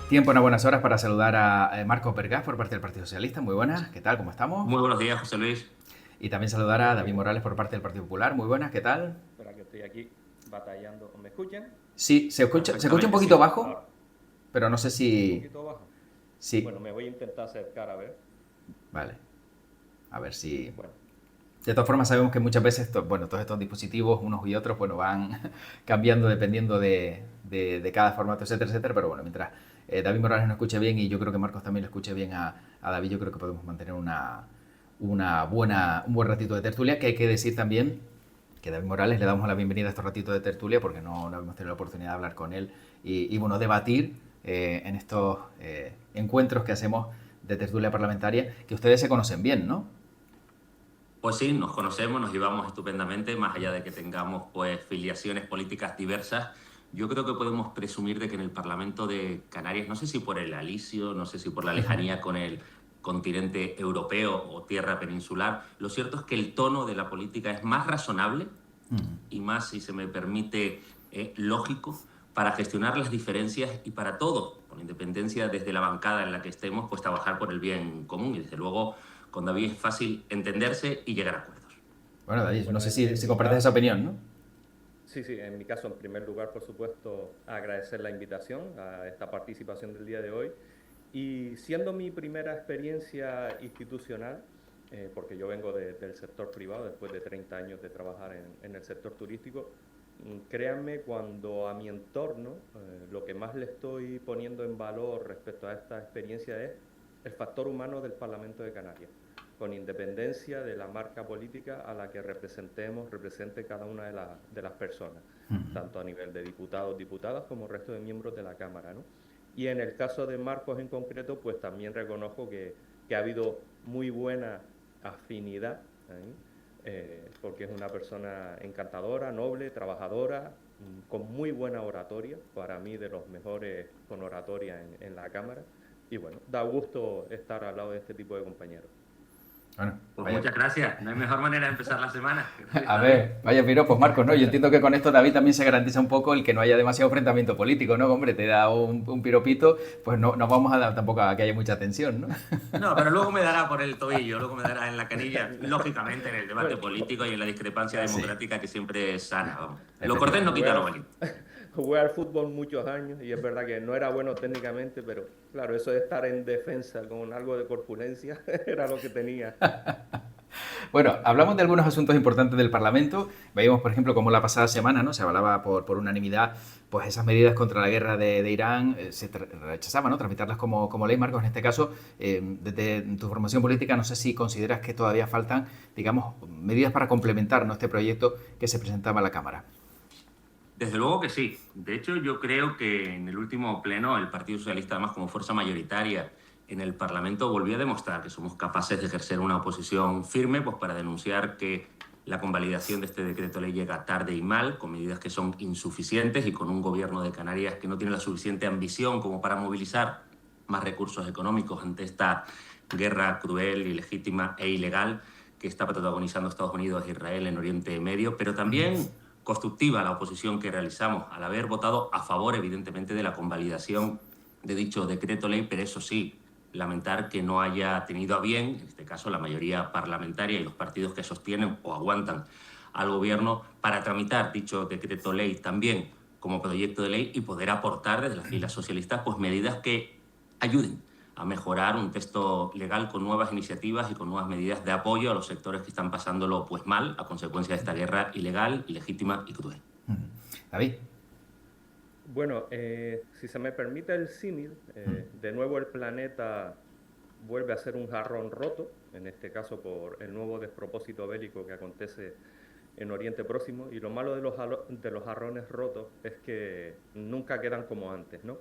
Tiempo en buenas horas para saludar a Marcos Vergás por parte del Partido Socialista. Muy buenas, ¿qué tal? ¿Cómo estamos? Muy buenos días, José Luis. Y también saludar a David Morales por parte del Partido Popular. Muy buenas, ¿qué tal? Espera que estoy aquí batallando. ¿Me escuchan? Sí, se escucha un Perfectamente, poquito sí. bajo, Ahora, pero no sé un si... poquito bajo. Sí, Bueno, me voy a intentar acercar a ver. vale. A ver si... Bueno, De todas formas sabemos que muchas veces, bueno, todos estos dispositivos, unos y otros, bueno, van cambiando dependiendo de cada formato, etcétera, etcétera. Pero bueno, mientras David Morales nos escuche bien y yo creo que Marcos también lo escuche bien a David, yo creo que podemos mantener un buen ratito de tertulia, que hay que decir también que David Morales le damos la bienvenida a estos ratitos de tertulia porque no hemos tenido la oportunidad de hablar con él y bueno, debatir en estos encuentros que hacemos de tertulia parlamentaria, que ustedes se conocen bien, ¿no? Pues sí, nos conocemos, nos llevamos estupendamente, más allá de que tengamos pues filiaciones políticas diversas. Yo creo que podemos presumir de que en el Parlamento de Canarias, no sé si por el alisio, no sé si por la lejanía con el continente europeo o tierra peninsular, lo cierto es que el tono de la política es más razonable y más, si se me permite, lógico para gestionar las diferencias y para todos, con independencia desde la bancada en la que estemos, pues trabajar por el bien común. Y desde luego, con David es fácil entenderse y llegar a acuerdos. Bueno, David, no bueno, sé en, si en mi compartes esa caso, opinión, ¿no? sí, sí, en mi caso, en primer lugar, por supuesto, agradecer la invitación a esta participación del día de hoy. Y siendo mi primera experiencia institucional, porque yo vengo del sector privado después de 30 años de trabajar en el sector turístico, créanme cuando a mi entorno lo que más le estoy poniendo en valor respecto a esta experiencia es el factor humano del Parlamento de Canarias, con independencia de la marca política a la que represente cada una de las personas, tanto a nivel de diputados, diputadas como resto de miembros de la Cámara, ¿no? Y en el caso de Marcos en concreto, pues también reconozco que ha habido muy buena afinidad, ¿eh? Porque es una persona encantadora, noble, trabajadora, con muy buena oratoria, para mí de los mejores con oratoria en la Cámara. Y bueno, da gusto estar al lado de este tipo de compañeros. Bueno, Pues vaya. muchas gracias. No hay mejor manera de empezar la semana. Gracias, A David. ver, vaya piropos, Marcos, ¿no? Yo entiendo que con esto, David, también se garantiza un poco el que no haya demasiado enfrentamiento político, ¿no? Hombre, te da un piropito, pues no vamos a dar tampoco a que haya mucha tensión, ¿no? No, pero luego me dará por el tobillo, luego me dará en la canilla, lógicamente en el debate Bueno, político y en la discrepancia Sí, democrática que siempre es sana. Vamos. Lo cortés no efectivamente. quita jugué lo al, valiente. jugué al fútbol muchos años y es verdad que no era bueno técnicamente, pero claro, eso de estar en defensa con algo de corpulencia era lo que tenía. Bueno, hablamos de algunos asuntos importantes del Parlamento. Veíamos, por ejemplo, cómo la pasada semana, ¿no? Se hablaba por unanimidad, pues esas medidas contra la guerra de Irán se rechazaban, ¿no? Tramitarlas como ley, Marcos. En este caso, desde tu formación política, no sé si consideras que todavía faltan, digamos, medidas para complementar, ¿no?, este proyecto que se presentaba a la Cámara. Desde luego que sí. De hecho, yo creo que en el último pleno el Partido Socialista, además como fuerza mayoritaria en el Parlamento, volvió a demostrar que somos capaces de ejercer una oposición firme, pues para denunciar que la convalidación de este decreto ley llega tarde y mal, con medidas que son insuficientes y con un gobierno de Canarias que no tiene la suficiente ambición como para movilizar más recursos económicos ante esta guerra cruel, ilegítima e ilegal que está protagonizando Estados Unidos e Israel en Oriente Medio, pero también constructiva la oposición que realizamos al haber votado a favor, evidentemente, de la convalidación de dicho decreto ley, pero eso sí, lamentar que no haya tenido a bien, en este caso la mayoría parlamentaria y los partidos que sostienen o aguantan al gobierno, para tramitar dicho decreto ley también como proyecto de ley y poder aportar desde las filas socialistas pues medidas que ayuden a mejorar un texto legal con nuevas iniciativas y con nuevas medidas de apoyo a los sectores que están pasándolo pues mal a consecuencia de esta guerra ilegal, ilegítima y cruel. David. Bueno, si se me permite el símil, de nuevo el planeta vuelve a ser un jarrón roto, en este caso por el nuevo despropósito bélico que acontece en Oriente Próximo, y lo malo de los jarrones rotos es que nunca quedan como antes, ¿no?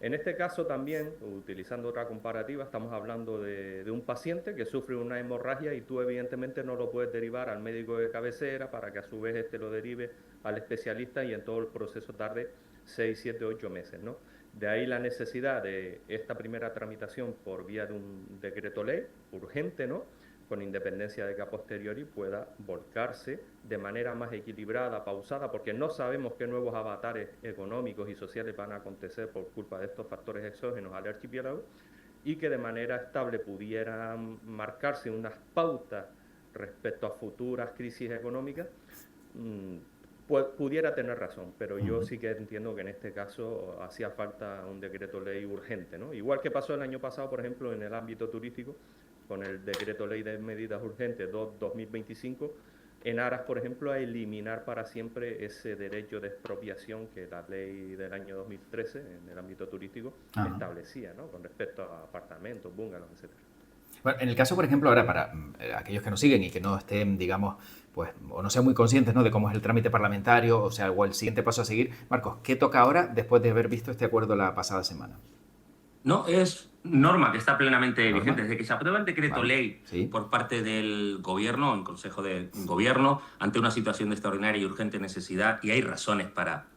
En este caso también, utilizando otra comparativa, estamos hablando de un paciente que sufre una hemorragia y tú evidentemente no lo puedes derivar al médico de cabecera para que a su vez este lo derive al especialista y en todo el proceso tarde 6, 7, 8 meses, ¿no? De ahí la necesidad de esta primera tramitación por vía de un decreto ley urgente, ¿no? con independencia de que a posteriori pueda volcarse de manera más equilibrada, pausada, porque no sabemos qué nuevos avatares económicos y sociales van a acontecer por culpa de estos factores exógenos al archipiélago, y que de manera estable pudieran marcarse unas pautas respecto a futuras crisis económicas, pudiera tener razón, pero yo sí que entiendo que en este caso hacía falta un decreto ley urgente, ¿no? Igual que pasó el año pasado, por ejemplo, en el ámbito turístico, con el decreto ley de medidas urgentes 2025, en aras, por ejemplo, a eliminar para siempre ese derecho de expropiación que la ley del año 2013 en el ámbito turístico establecía, ¿no? Con respecto a apartamentos, bungalows, etcétera. Bueno, en el caso, por ejemplo, ahora para aquellos que nos siguen y que no estén, digamos, pues, o no sean muy conscientes, ¿no?, de cómo es el trámite parlamentario, o sea, o el siguiente paso a seguir, Marcos, ¿qué toca ahora después de haber visto este acuerdo la pasada semana? No, es norma que está plenamente ¿Norma? vigente. Desde que se aprueba el decreto ley por parte del Gobierno, en Consejo de Gobierno, ante una situación de extraordinaria y urgente necesidad, y hay razones para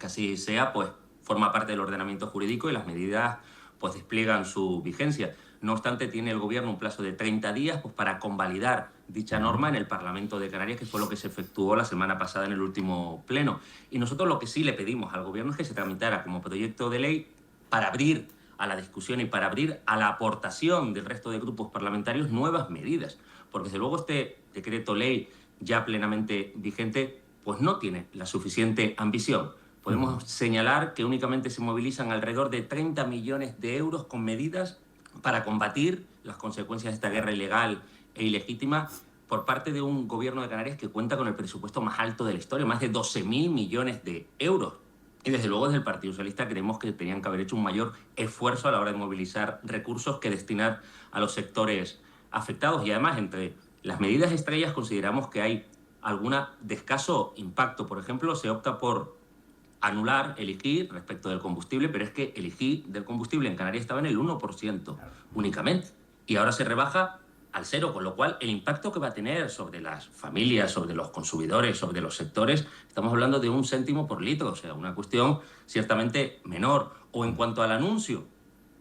que así sea, pues forma parte del ordenamiento jurídico y las medidas pues despliegan su vigencia. No obstante, tiene el Gobierno un plazo de 30 días pues, para convalidar dicha norma en el Parlamento de Canarias, que fue lo que se efectuó la semana pasada en el último pleno. Y nosotros lo que sí le pedimos al Gobierno es que se tramitara como proyecto de ley para abrir a la discusión y para abrir a la aportación del resto de grupos parlamentarios nuevas medidas. Porque desde luego este decreto ley ya plenamente vigente pues no tiene la suficiente ambición. Podemos señalar que únicamente se movilizan alrededor de 30 millones de euros con medidas para combatir las consecuencias de esta guerra ilegal e ilegítima por parte de un gobierno de Canarias que cuenta con el presupuesto más alto de la historia, más de 12.000 millones de euros. Y desde luego desde el Partido Socialista creemos que tenían que haber hecho un mayor esfuerzo a la hora de movilizar recursos que destinar a los sectores afectados. Y además, entre las medidas estrellas consideramos que hay alguna de escaso impacto. Por ejemplo, se opta por anular el IGI respecto del combustible, pero es que el IGI del combustible en Canarias estaba en el 1% únicamente. Y ahora se rebaja al 0, con lo cual el impacto que va a tener sobre las familias, sobre los consumidores, sobre los sectores, estamos hablando de 1 céntimo por litro, o sea, una cuestión ciertamente menor. O en cuanto al anuncio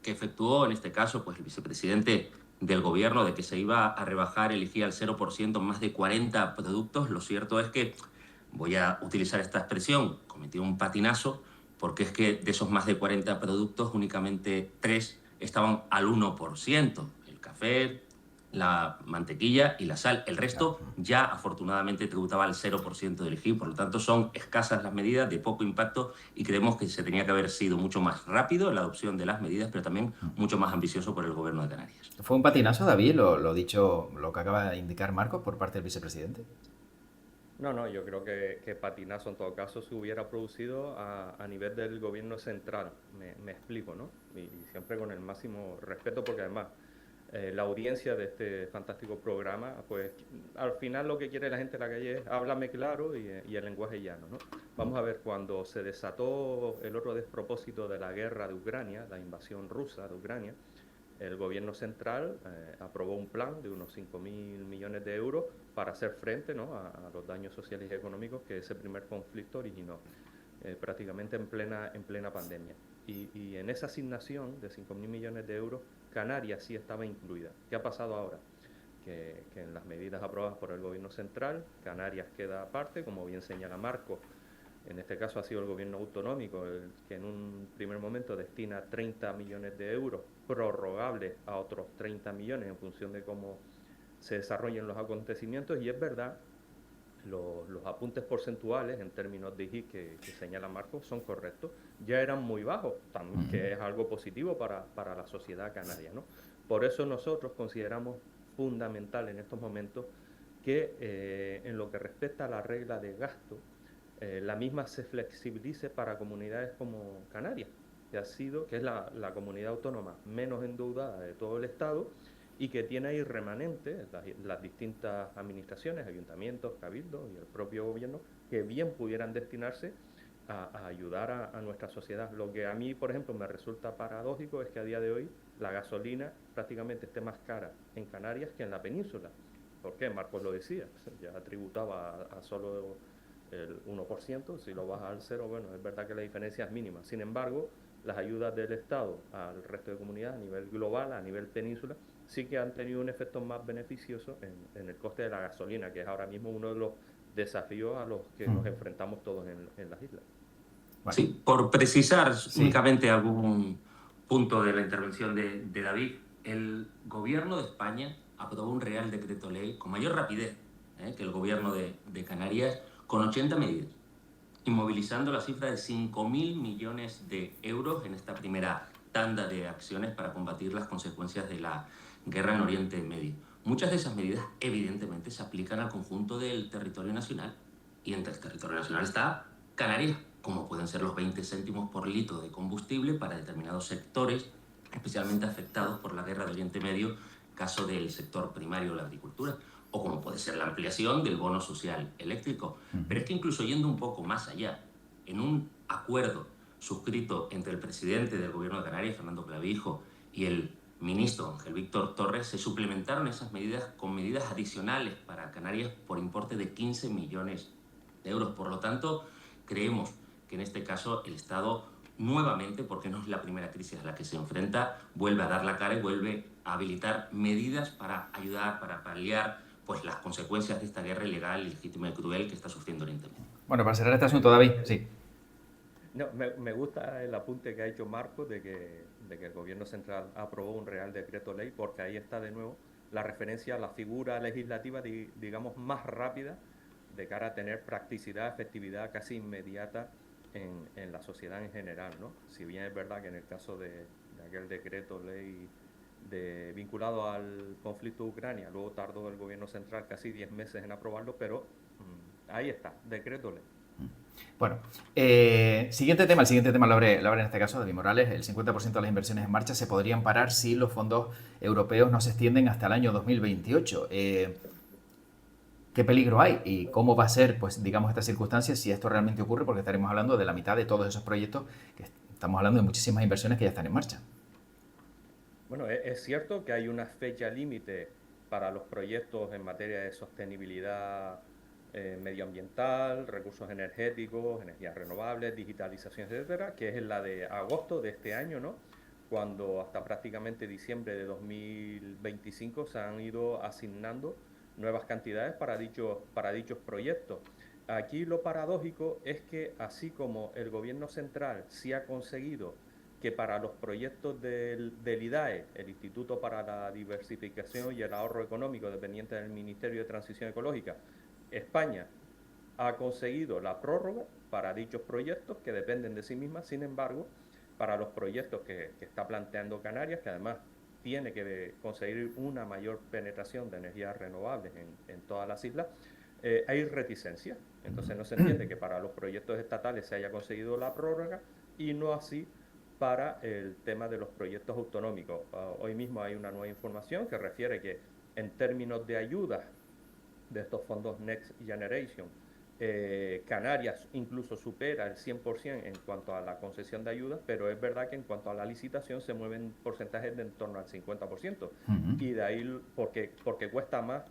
que efectuó en este caso pues, el vicepresidente del gobierno de que se iba a rebajar el IGI al 0% en más de 40 productos, lo cierto es que, voy a utilizar esta expresión, cometió un patinazo, porque es que de esos más de 40 productos únicamente 3 estaban al 1%, el café, la mantequilla y la sal. El resto ya afortunadamente tributaba al 0% del IGI, por lo tanto son escasas las medidas, de poco impacto, y creemos que se tenía que haber sido mucho más rápido en la adopción de las medidas, pero también mucho más ambicioso por el Gobierno de Canarias. ¿Fue un patinazo, David, lo dicho, lo que acaba de indicar Marcos por parte del vicepresidente? No, yo creo que patinazo en todo caso se hubiera producido a nivel del gobierno central, me explico, ¿no? Y siempre con el máximo respeto, porque además la audiencia de este fantástico programa, pues al final lo que quiere la gente en la calle es háblame claro y el lenguaje llano, ¿no? Vamos a ver, cuando se desató el otro despropósito de la guerra de Ucrania, la invasión rusa de Ucrania, el gobierno central aprobó un plan de unos 5.000 millones de euros para hacer frente, ¿no?, a los daños sociales y económicos que ese primer conflicto originó, prácticamente en plena pandemia. Y en esa asignación de 5.000 millones de euros, Canarias sí estaba incluida. ¿Qué ha pasado ahora? Que en las medidas aprobadas por el gobierno central, Canarias queda aparte, como bien señala Marco. En este caso ha sido el gobierno autonómico el que en un primer momento destina 30 millones de euros prorrogables a otros 30 millones en función de cómo se desarrollen los acontecimientos. Y es verdad, los apuntes porcentuales en términos de IGI que señala Marcos son correctos. Ya eran muy bajos, que es algo positivo para la sociedad canaria, ¿no? Por eso nosotros consideramos fundamental en estos momentos que en lo que respecta a la regla de gasto, la misma se flexibilice para comunidades como Canarias, que es la comunidad autónoma menos endeudada de todo el Estado y que tiene ahí remanentes las distintas administraciones, ayuntamientos, cabildos y el propio gobierno, que bien pudieran destinarse a ayudar a nuestra sociedad. Lo que a mí, por ejemplo, me resulta paradójico es que a día de hoy la gasolina prácticamente esté más cara en Canarias que en la península. ¿Por qué? Marcos lo decía, ya tributaba a solo el 1%, si lo baja al 0, bueno, es verdad que la diferencia es mínima. Sin embargo, las ayudas del Estado al resto de comunidades a nivel global, a nivel península, sí que han tenido un efecto más beneficioso en el coste de la gasolina, que es ahora mismo uno de los desafíos a los que nos enfrentamos todos en las islas. Bueno, Sí, por precisar sí. únicamente algún punto de la intervención de David, el gobierno de España aprobó un Real Decreto Ley con mayor rapidez que el gobierno de Canarias, con 80 medidas, inmovilizando la cifra de 5.000 millones de euros en esta primera tanda de acciones para combatir las consecuencias de la guerra en Oriente Medio. Muchas de esas medidas, evidentemente, se aplican al conjunto del territorio nacional, y entre el territorio nacional está Canarias, como pueden ser los 20 céntimos por litro de combustible para determinados sectores especialmente afectados por la guerra de Oriente Medio, caso del sector primario, la agricultura, o como puede ser la ampliación del bono social eléctrico. Pero es que incluso yendo un poco más allá, en un acuerdo suscrito entre el presidente del gobierno de Canarias, Fernando Clavijo, y el ministro Ángel Víctor Torres, se suplementaron esas medidas con medidas adicionales para Canarias por importe de 15 millones de euros. Por lo tanto, creemos que en este caso el Estado nuevamente, porque no es la primera crisis a la que se enfrenta, vuelve a dar la cara y vuelve a habilitar medidas para ayudar, para paliar pues, las consecuencias de esta guerra ilegal, ilegítima y cruel que está sufriendo Oriente Medio. Bueno, para cerrar este asunto, David, sí. No, me gusta el apunte que ha hecho Marco de que el gobierno central aprobó un Real Decreto Ley, porque ahí está de nuevo la referencia a la figura legislativa, digamos, más rápida de cara a tener practicidad, efectividad casi inmediata en la sociedad en general, ¿no? Si bien es verdad que en el caso de aquel decreto ley vinculado al conflicto de Ucrania, luego tardó el gobierno central casi 10 meses en aprobarlo, pero ahí está, decreto ley. Bueno, el siguiente tema lo abre en este caso David Morales. El 50% de las inversiones en marcha se podrían parar si los fondos europeos no se extienden hasta el año 2028. ¿Qué peligro hay? ¿Y cómo va a ser, pues, digamos, esta circunstancia si esto realmente ocurre? Porque estaremos hablando de la mitad de todos esos proyectos, que estamos hablando de muchísimas inversiones que ya están en marcha. Bueno, es cierto que hay una fecha límite para los proyectos en materia de sostenibilidad medioambiental, recursos energéticos, energías renovables, digitalización, etcétera, que es la de agosto de este año, ¿no? Cuando hasta prácticamente diciembre de 2025 se han ido asignando nuevas cantidades para dichos proyectos. Aquí lo paradójico es que así como el gobierno central sí ha conseguido que para los proyectos del IDAE, el Instituto para la Diversificación y el Ahorro Económico, dependiente del Ministerio de Transición Ecológica, España ha conseguido la prórroga para dichos proyectos que dependen de sí mismas. Sin embargo, para los proyectos que está planteando Canarias, que además tiene que conseguir una mayor penetración de energías renovables en todas las islas, hay reticencia. Entonces no se entiende que para los proyectos estatales se haya conseguido la prórroga y no así para el tema de los proyectos autonómicos. Hoy mismo hay una nueva información que refiere que en términos de ayudas de estos fondos Next Generation, Canarias incluso supera el 100% en cuanto a la concesión de ayudas, pero es verdad que en cuanto a la licitación se mueven porcentajes de en torno al 50%. Y de ahí porque cuesta más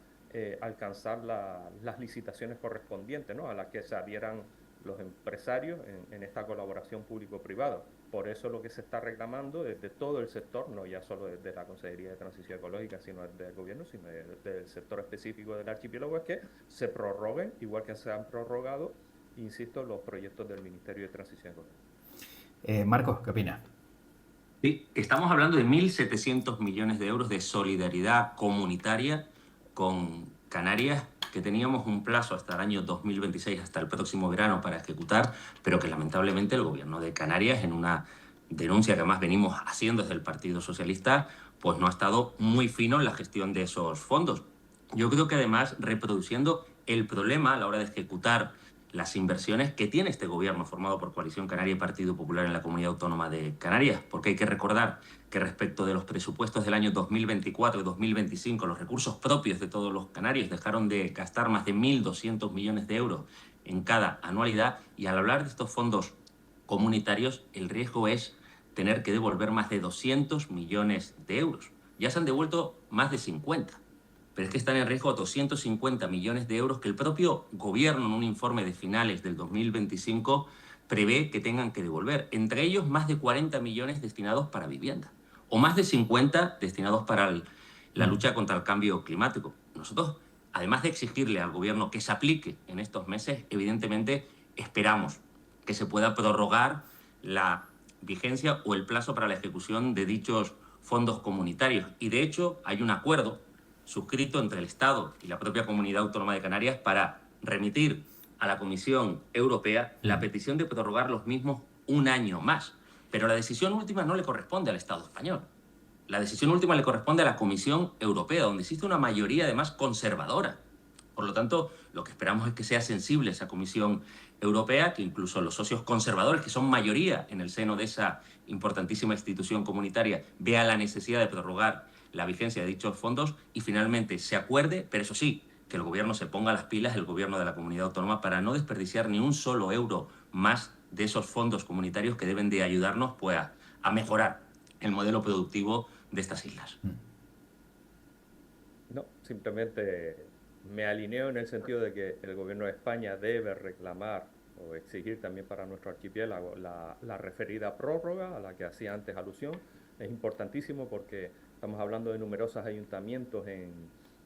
alcanzar las licitaciones correspondientes, ¿no?, a las que se adhieran los empresarios en esta colaboración público-privada. Por eso lo que se está reclamando desde todo el sector, no ya solo desde la Consejería de Transición Ecológica, sino desde el gobierno, sino desde el sector específico del archipiélago, es que se prorroguen, igual que se han prorrogado, insisto, los proyectos del Ministerio de Transición Ecológica. Marcos, ¿qué opinas? Sí, estamos hablando de 1.700 millones de euros de solidaridad comunitaria con Canarias, que teníamos un plazo hasta el año 2026, hasta el próximo verano, para ejecutar, pero que lamentablemente el gobierno de Canarias, en una denuncia que además venimos haciendo desde el Partido Socialista, pues no ha estado muy fino en la gestión de esos fondos. Yo creo que además reproduciendo el problema a la hora de ejecutar las inversiones que tiene este gobierno formado por Coalición Canaria y Partido Popular en la Comunidad Autónoma de Canarias, porque hay que recordar que respecto de los presupuestos del año 2024 y 2025, los recursos propios de todos los canarios dejaron de gastar más de 1.200 millones de euros en cada anualidad, y al hablar de estos fondos comunitarios, el riesgo es tener que devolver más de 200 millones de euros. Ya se han devuelto más de 50. Pero es que están en riesgo 250 millones de euros que el propio gobierno, en un informe de finales del 2025, prevé que tengan que devolver. Entre ellos, más de 40 millones destinados para vivienda, o más de 50 destinados para el la lucha contra el cambio climático. Nosotros, además de exigirle al gobierno que se aplique en estos meses, evidentemente esperamos que se pueda prorrogar la vigencia o el plazo para la ejecución de dichos fondos comunitarios. Y de hecho hay un acuerdo suscrito entre el Estado y la propia Comunidad Autónoma de Canarias para remitir a la Comisión Europea la petición de prorrogar los mismos un año más. Pero la decisión última no le corresponde al Estado español. La decisión última le corresponde a la Comisión Europea, donde existe una mayoría además conservadora. Por lo tanto, lo que esperamos es que sea sensible esa Comisión Europea, que incluso los socios conservadores, que son mayoría en el seno de esa importantísima institución comunitaria, vea la necesidad de prorrogar la vigencia de dichos fondos y finalmente se acuerde, pero eso sí, que el gobierno se ponga las pilas, el gobierno de la comunidad autónoma, para no desperdiciar ni un solo euro más de esos fondos comunitarios que deben de ayudarnos pues, a mejorar el modelo productivo de estas islas. No, simplemente me alineo en el sentido de que el gobierno de España debe reclamar o exigir también para nuestro archipiélago la referida prórroga a la que hacía antes alusión. Es importantísimo porque estamos hablando de numerosos ayuntamientos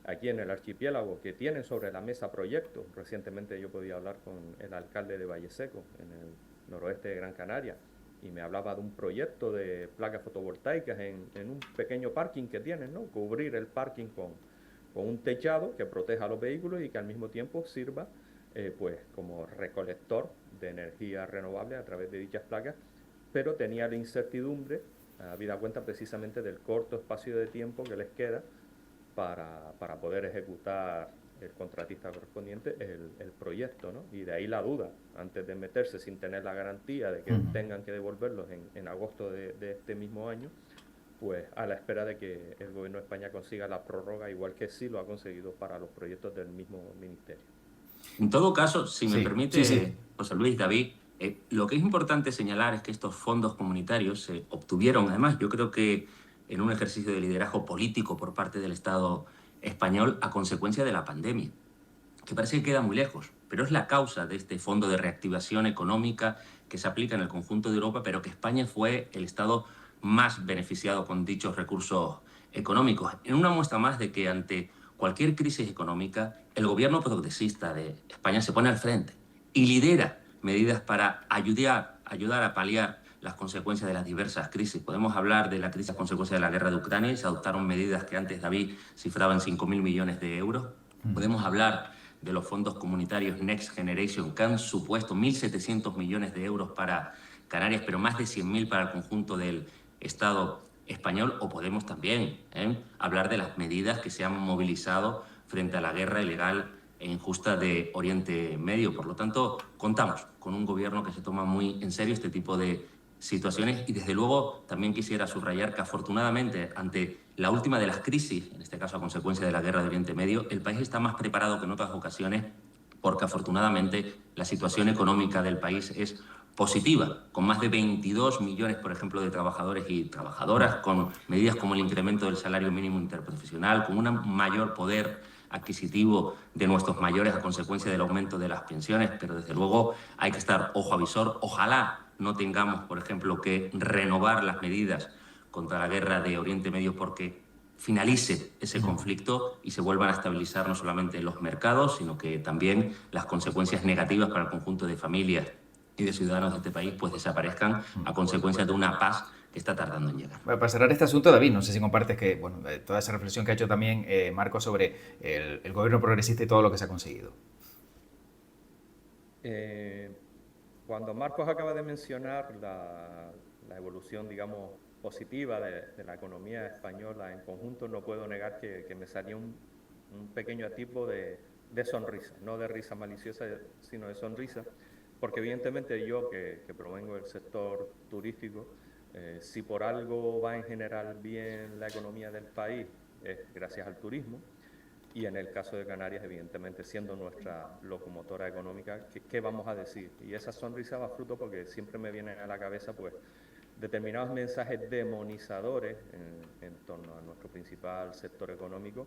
aquí en el archipiélago que tienen sobre la mesa proyectos. Recientemente yo podía hablar con el alcalde de Valleseco, en el noroeste de Gran Canaria, y me hablaba de un proyecto de placas fotovoltaicas en un pequeño parking que tienen, ¿no? Cubrir el parking con un techado que proteja a los vehículos y que al mismo tiempo sirva pues como recolector de energía renovable a través de dichas placas, pero tenía la incertidumbre, habida cuenta precisamente del corto espacio de tiempo que les queda para poder ejecutar el contratista correspondiente el proyecto, ¿no? Y de ahí la duda, antes de meterse sin tener la garantía de que tengan que devolverlos en agosto de este mismo año, pues a la espera de que el gobierno de España consiga la prórroga, igual que sí lo ha conseguido para los proyectos del mismo ministerio. En todo caso, si me permite, sí. José Luis, David, lo que es importante señalar es que estos fondos comunitarios se obtuvieron, además, yo creo que en un ejercicio de liderazgo político por parte del Estado español a consecuencia de la pandemia, que parece que queda muy lejos, pero es la causa de este fondo de reactivación económica que se aplica en el conjunto de Europa, pero que España fue el Estado más beneficiado con dichos recursos económicos. En una muestra más de que ante cualquier crisis económica, el gobierno progresista de España se pone al frente y lidera medidas para ayudar a paliar las consecuencias de las diversas crisis. Podemos hablar de la crisis a consecuencia de la guerra de Ucrania y se adoptaron medidas que antes David cifraba en 5.000 millones de euros. Podemos hablar de los fondos comunitarios Next Generation, que han supuesto 1.700 millones de euros para Canarias, pero más de 100.000 para el conjunto del Estado español. O podemos también hablar de las medidas que se han movilizado frente a la guerra ilegal e injusta de Oriente Medio. Por lo tanto, contamos con un gobierno que se toma muy en serio este tipo de situaciones y desde luego también quisiera subrayar que afortunadamente ante la última de las crisis, en este caso a consecuencia de la guerra de Oriente Medio, el país está más preparado que en otras ocasiones porque afortunadamente la situación económica del país es positiva, con más de 22 millones, por ejemplo, de trabajadores y trabajadoras, con medidas como el incremento del salario mínimo interprofesional, con un mayor poder adquisitivo de nuestros mayores a consecuencia del aumento de las pensiones, pero desde luego hay que estar ojo a visor. Ojalá no tengamos, por ejemplo, que renovar las medidas contra la guerra de Oriente Medio porque finalice ese conflicto y se vuelvan a estabilizar no solamente los mercados, sino que también las consecuencias negativas para el conjunto de familias y de ciudadanos de este país pues desaparezcan a consecuencia de una paz que está tardando en llegar. Bueno, para cerrar este asunto, David, no sé si compartes que, bueno, toda esa reflexión que ha hecho también Marco sobre el gobierno progresista y todo lo que se ha conseguido. Cuando Marcos acaba de mencionar la evolución, digamos, positiva de la economía española en conjunto, no puedo negar que me salió un pequeño atisbo de sonrisa, no de risa maliciosa, sino de sonrisa, porque evidentemente yo, que provengo del sector turístico, si por algo va en general bien la economía del país, es gracias al turismo. Y en el caso de Canarias, evidentemente, siendo nuestra locomotora económica, ¿qué vamos a decir? Y esa sonrisa va fruto porque siempre me vienen a la cabeza pues, determinados mensajes demonizadores en torno a nuestro principal sector económico,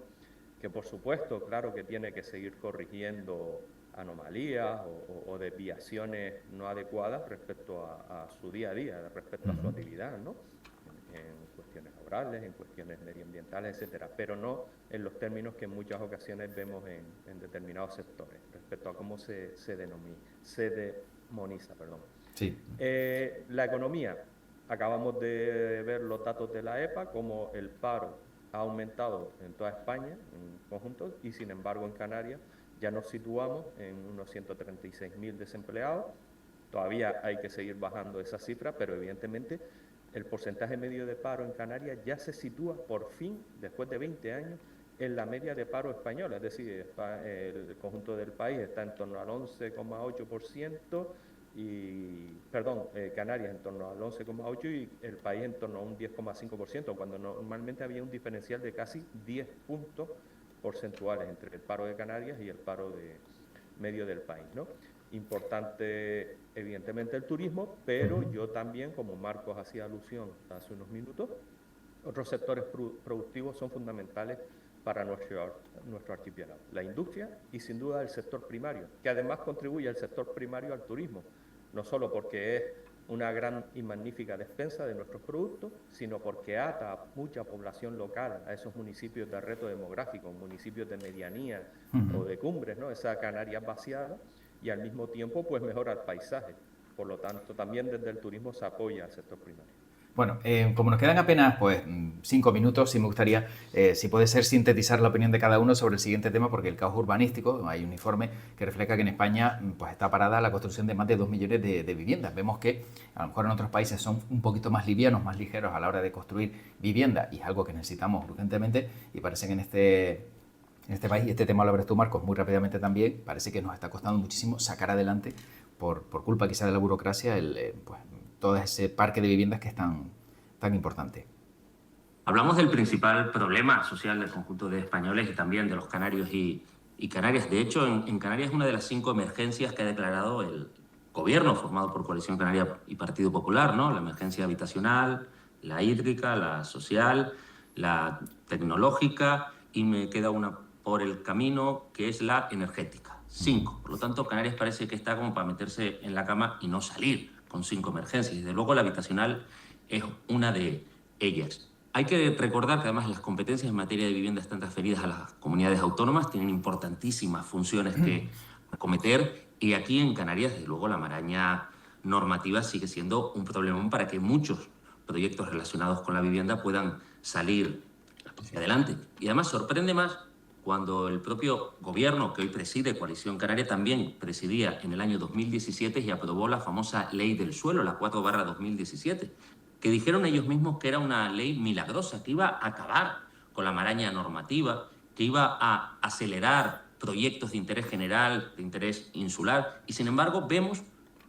que por supuesto, claro que tiene que seguir corrigiendo anomalías o desviaciones no adecuadas respecto a su día a día, respecto a su actividad, ¿no? en cuestiones laborales, en cuestiones medioambientales, etcétera, pero no en los términos que en muchas ocasiones vemos en determinados sectores respecto a cómo se demoniza. Perdón. Sí. La economía. Acabamos de ver los datos de la EPA, como el paro ha aumentado en toda España en conjunto y sin embargo en Canarias ya nos situamos en unos 136.000 desempleados. Todavía hay que seguir bajando esa cifra, pero evidentemente el porcentaje medio de paro en Canarias ya se sitúa por fin, después de 20 años, en la media de paro española, es decir, el conjunto del país está en torno al 11,8%, Canarias en torno al 11,8% y el país en torno a un 10,5%, cuando normalmente había un diferencial de casi 10 puntos porcentuales entre el paro de Canarias y el paro medio del país, ¿no? Importante, evidentemente, el turismo, pero yo también, como Marcos hacía alusión hace unos minutos, otros sectores productivos son fundamentales para nuestro archipiélago. La industria y, sin duda, el sector primario, que además contribuye al sector primario al turismo, no solo porque es una gran y magnífica despensa de nuestros productos, sino porque ata a mucha población local a esos municipios de reto demográfico, municipios de medianía o de cumbres, ¿no? Esa Canarias vaciada, y al mismo tiempo pues mejora el paisaje. Por lo tanto, también desde el turismo se apoya al sector primario. Bueno, como nos quedan apenas 5 minutos, sí me gustaría, si puede ser, sintetizar la opinión de cada uno sobre el siguiente tema, porque el caos urbanístico, hay un informe que refleja que en España pues, está parada la construcción de más de 2 millones de viviendas. Vemos que a lo mejor en otros países son un poquito más livianos, más ligeros a la hora de construir vivienda, y es algo que necesitamos urgentemente, y parece que en este país, y este tema lo abres tú, Marcos, muy rápidamente también, parece que nos está costando muchísimo sacar adelante, por culpa quizá de la burocracia, todo ese parque de viviendas que es tan importante. Hablamos del principal problema social del conjunto de españoles y también de los canarios y Canarias. De hecho, en Canarias es una de las 5 emergencias que ha declarado el gobierno formado por Coalición Canaria y Partido Popular, ¿no? La emergencia habitacional, la hídrica, la social, la tecnológica y me queda una por el camino que es la energética. 5. Por lo tanto, Canarias parece que está como para meterse en la cama y no salir con 5 emergencias. Desde luego, la habitacional es una de ellas. Hay que recordar que además las competencias en materia de vivienda están transferidas a las comunidades autónomas, tienen importantísimas funciones que acometer y aquí en Canarias, desde luego, la maraña normativa sigue siendo un problemón para que muchos proyectos relacionados con la vivienda puedan salir hacia adelante. Y además sorprende más cuando el propio gobierno que hoy preside, Coalición Canaria, también presidía en el año 2017 y aprobó la famosa Ley del Suelo, la 4/2017, que dijeron ellos mismos que era una ley milagrosa, que iba a acabar con la maraña normativa, que iba a acelerar proyectos de interés general, de interés insular, y sin embargo vemos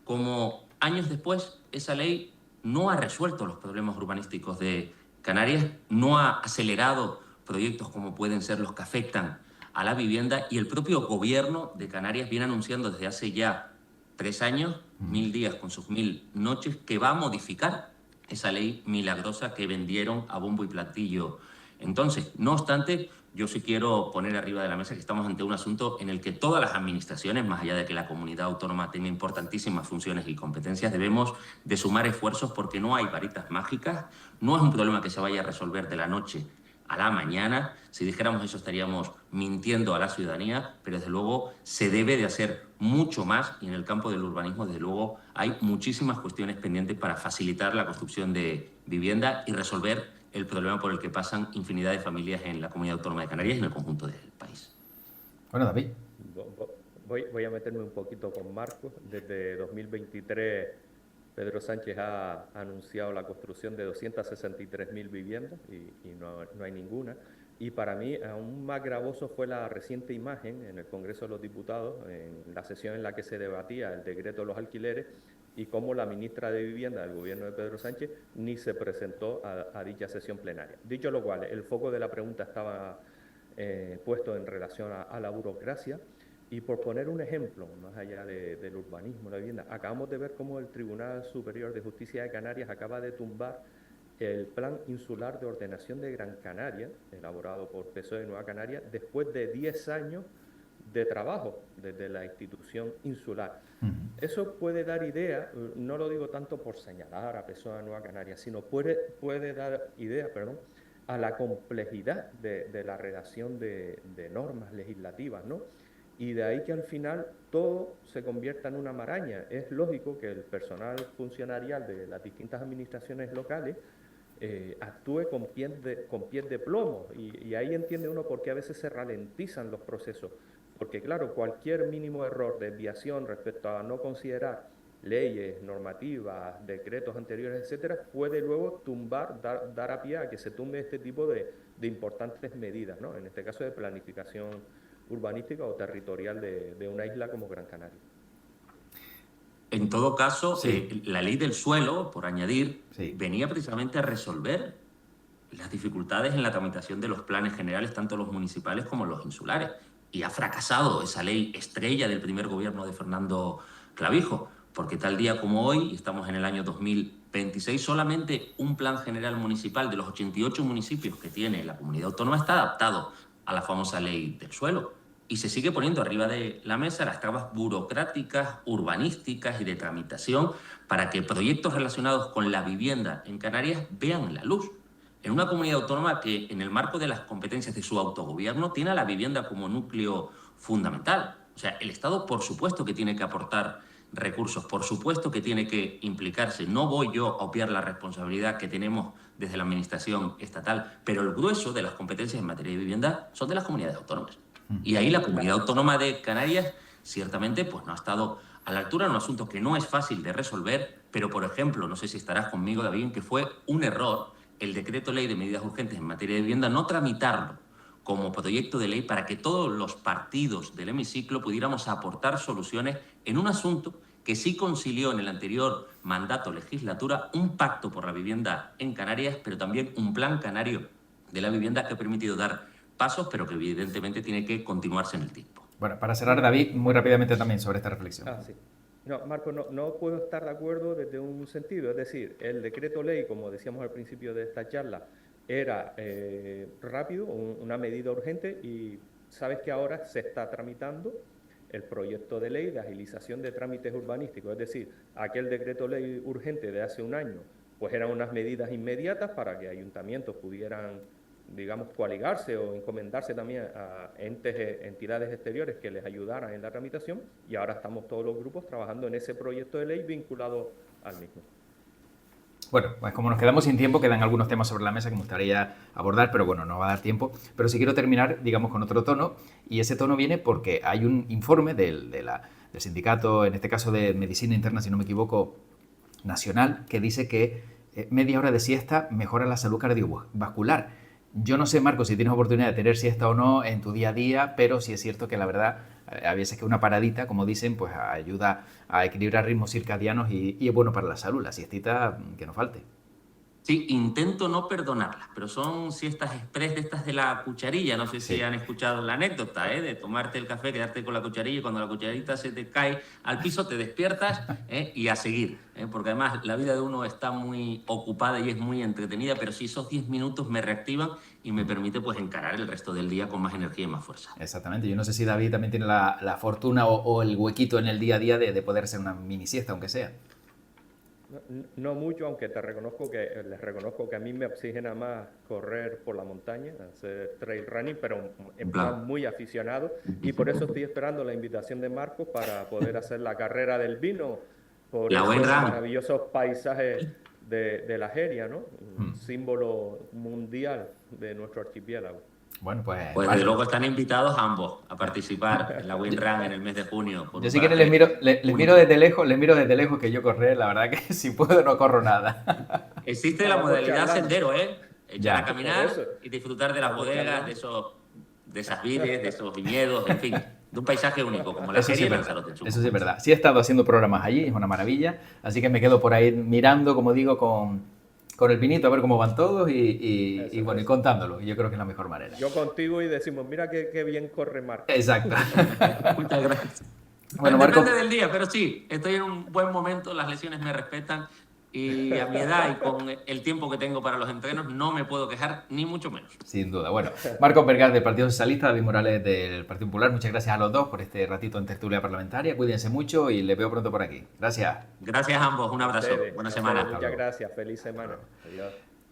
como años después esa ley no ha resuelto los problemas urbanísticos de Canarias, no ha acelerado proyectos como pueden ser los que afectan a la vivienda y el propio gobierno de Canarias viene anunciando desde hace ya 3 años, 1000 días con sus 1000 noches, que va a modificar esa ley milagrosa que vendieron a bombo y platillo. Entonces, no obstante, yo sí quiero poner arriba de la mesa que estamos ante un asunto en el que todas las administraciones, más allá de que la comunidad autónoma tenga importantísimas funciones y competencias, debemos de sumar esfuerzos porque no hay varitas mágicas, no es un problema que se vaya a resolver de la noche a la mañana. Si dijéramos eso estaríamos mintiendo a la ciudadanía, pero desde luego se debe de hacer mucho más y en el campo del urbanismo desde luego hay muchísimas cuestiones pendientes para facilitar la construcción de vivienda y resolver el problema por el que pasan infinidad de familias en la Comunidad Autónoma de Canarias y en el conjunto del país. Bueno, David. Voy a meterme un poquito con Marcos. Desde 2023 Pedro Sánchez ha anunciado la construcción de 263.000 viviendas y no hay ninguna. Y para mí aún más gravoso fue la reciente imagen en el Congreso de los Diputados, en la sesión en la que se debatía el decreto de los alquileres, y cómo la ministra de Vivienda del gobierno de Pedro Sánchez ni se presentó a dicha sesión plenaria. Dicho lo cual, el foco de la pregunta estaba puesto en relación a la burocracia. Y por poner un ejemplo, más allá del urbanismo, la vivienda, acabamos de ver cómo el Tribunal Superior de Justicia de Canarias acaba de tumbar el Plan Insular de Ordenación de Gran Canaria, elaborado por PSOE de Nueva Canaria, después de 10 años de trabajo desde la institución insular. Ujú. Eso puede dar idea, no lo digo tanto por señalar a personas de Nueva Canarias, sino puede dar idea, perdón, a la complejidad de la redacción de normas legislativas, ¿no? Y de ahí que al final todo se convierta en una maraña. Es lógico que el personal funcionarial de las distintas administraciones locales actúe con pies de plomo, y ahí entiende uno por qué a veces se ralentizan los procesos, porque claro, cualquier mínimo error, desviación respecto a no considerar leyes, normativas, decretos anteriores, etcétera, puede luego dar a pie a que se tumbe este tipo de importantes medidas, ¿no? En este caso de planificación urbanística o territorial de una isla como Gran Canaria. En todo caso, Sí. la ley del suelo, por añadir, Sí. venía precisamente a resolver las dificultades en la tramitación de los planes generales, tanto los municipales como los insulares. Y ha fracasado esa ley estrella del primer gobierno de Fernando Clavijo, porque tal día como hoy, y estamos en el año 2026, solamente un plan general municipal de los 88 municipios que tiene la comunidad autónoma está adaptado a la famosa ley del suelo. Y se sigue poniendo arriba de la mesa las trabas burocráticas, urbanísticas y de tramitación para que proyectos relacionados con la vivienda en Canarias vean la luz. En una comunidad autónoma que, en el marco de las competencias de su autogobierno, tiene a la vivienda como núcleo fundamental. O sea, el Estado, por supuesto que tiene que aportar recursos, por supuesto que tiene que implicarse. No voy yo a obviar la responsabilidad que tenemos desde la administración estatal, pero el grueso de las competencias en materia de vivienda son de las comunidades autónomas. Y ahí la comunidad autónoma de Canarias ciertamente pues no ha estado a la altura en un asunto que no es fácil de resolver, pero por ejemplo, no sé si estarás conmigo, David, en que fue un error el decreto ley de medidas urgentes en materia de vivienda no tramitarlo como proyecto de ley para que todos los partidos del hemiciclo pudiéramos aportar soluciones en un asunto que sí concilió en el anterior mandato legislatura un pacto por la vivienda en Canarias, pero también un plan canario de la vivienda que ha permitido dar pasos, pero que evidentemente tiene que continuarse en el tiempo. Bueno, para cerrar, David, muy rápidamente también sobre esta reflexión. Sí. No, Marco, no puedo estar de acuerdo desde un sentido. Es decir, el decreto ley, como decíamos al principio de esta charla, era rápido, una medida urgente, y sabes que ahora se está tramitando el proyecto de ley de agilización de trámites urbanísticos. Es decir, aquel decreto ley urgente de hace un año, pues eran unas medidas inmediatas para que ayuntamientos pudieran, digamos, coaligarse o encomendarse también a entidades exteriores que les ayudaran en la tramitación, y ahora estamos todos los grupos trabajando en ese proyecto de ley vinculado al mismo. Bueno, pues como nos quedamos sin tiempo, quedan algunos temas sobre la mesa que me gustaría abordar, pero bueno, no va a dar tiempo. Pero sí quiero terminar, digamos, con otro tono, y ese tono viene porque hay un informe del sindicato, en este caso de Medicina Interna, si no me equivoco, nacional, que dice que media hora de siesta mejora la salud cardiovascular. Yo no sé, Marco, si tienes oportunidad de tener siesta o no en tu día a día, pero sí es cierto que la verdad, a veces que una paradita, como dicen, pues ayuda a equilibrar ritmos circadianos y es bueno para la salud. La siestita, que no falte. Sí, intento no perdonarlas, pero son siestas express de estas de la cucharilla. No sé si han escuchado la anécdota, de tomarte el café, quedarte con la cucharilla, y cuando la cucharita se te cae al piso te despiertas y a seguir. Porque además la vida de uno está muy ocupada y es muy entretenida, pero sí, esos 10 minutos me reactivan y me permite pues encarar el resto del día con más energía y más fuerza. Exactamente. Yo no sé si David también tiene la fortuna o el huequito en el día a día de poder hacer una mini siesta, aunque sea. No mucho, aunque les reconozco que a mí me oxigena más correr por la montaña, hacer trail running, pero en plan muy aficionado, y por eso estoy esperando la invitación de Marcos para poder hacer la carrera del vino por esos maravillosos paisajes de la Jeria, ¿no? Un símbolo mundial de nuestro archipiélago. Bueno, pues desde luego están invitados ambos a participar en la Windrun en el mes de junio. Yo si quieren les miro desde lejos, que yo correr, la verdad que si puedo no corro nada. Existe la modalidad sendero, echar a caminar y disfrutar de las bodegas, de esas vides, de esos viñedos, en fin, de un paisaje único como la Jeria y Lanzarote. Eso sí es verdad. Sí he estado haciendo programas allí, es una maravilla, así que me quedo por ahí mirando, como digo, con el vinito, a ver cómo van todos y bueno, y contándolo. Yo creo que es la mejor manera. Yo contigo y decimos, mira qué bien corre Marco. Exacto. Muchas gracias. Bueno, Marco, depende del día, pero sí, estoy en un buen momento, las lesiones me respetan y a mi edad y con el tiempo que tengo para los entrenos no me puedo quejar, ni mucho menos. Sin duda. Bueno, Marcos Vergara del Partido Socialista, David Morales del Partido Popular, muchas gracias a los dos por este ratito en tertulia parlamentaria. Cuídense mucho y les veo pronto por aquí. Gracias. Gracias a ambos, un abrazo, buena semana. Muchas gracias, feliz semana. Adiós.